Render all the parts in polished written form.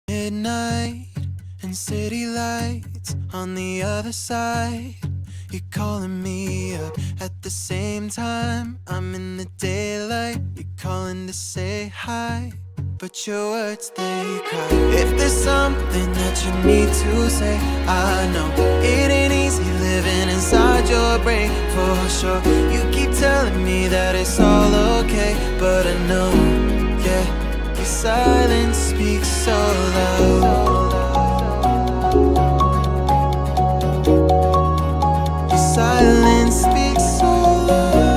Midnight and city lights on the other side. You're calling me up at the same time. I'm in the daylight. You're calling to say hi, but your words, they cry. If there's something that you need to say, I know it ain't easy living inside your brain, for sure. You keep telling me that it's all okay, but I know, yeah, your silence speaks so loud. Your silence speaks so loud,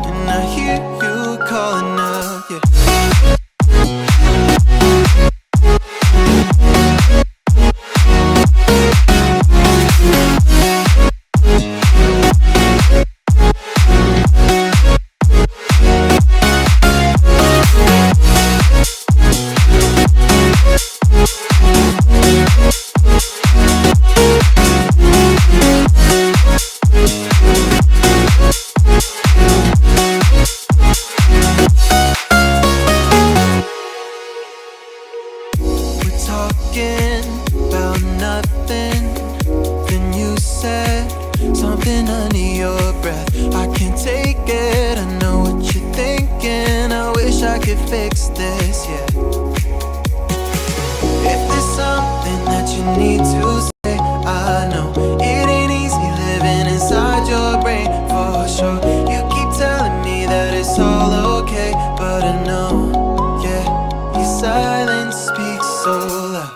and I hear you calling out, yeah. Talking about nothing, then you said something under your breath. I can't take it, I know what you're thinking. I wish I could fix this, yeah. If there's something that you need to say, I know it ain't easy living inside your brain, for sure. You keep telling me that it's all okay, but I know, yeah, your silence speaks so loud.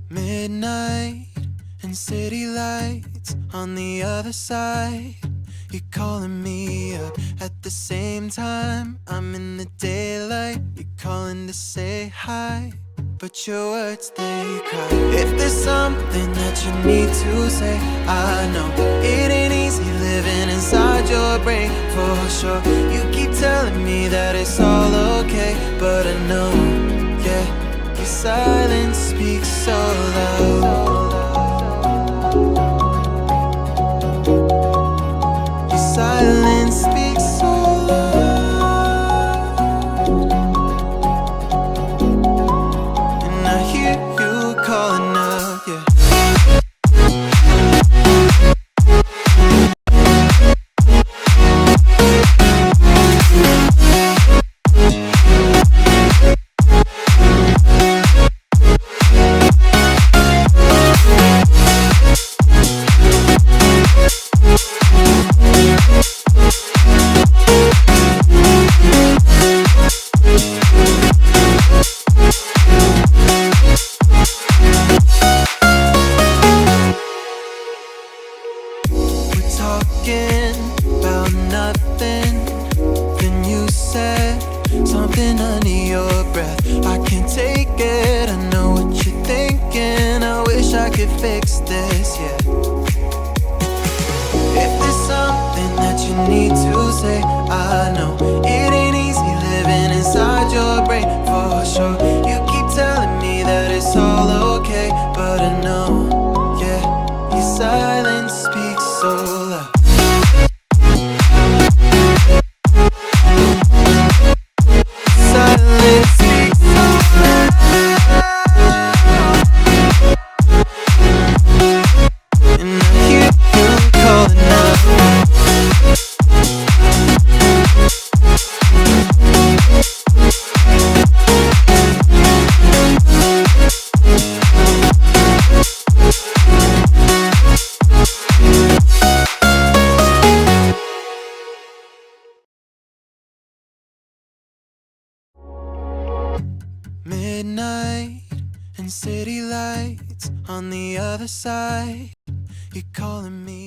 Midnight and city lights on the other side. You're calling me up at the same time. I'm in the daylight. You're calling to say hi, but your words, they cry. If there's something that you need to say, I know it ain't easy living inside your brain, for sure. You keep telling me that it's all okay, but I know, yeah, your silence speaks so loud. Your silence speaks so loud, and I hear you calling out, yeah. Talking about nothing, then you said something under your breath. I can't take it, I know what you're thinking. I wish I could fix this, yeah. If there's something that you need to say, I know it ain't easy living inside your brain, for sure. You keep telling me that it's all okay, but I know, yeah, your silence speaks so loud. Silence speaks so loud, and I hear you calling out. midnight and city lights on the other side. You're calling me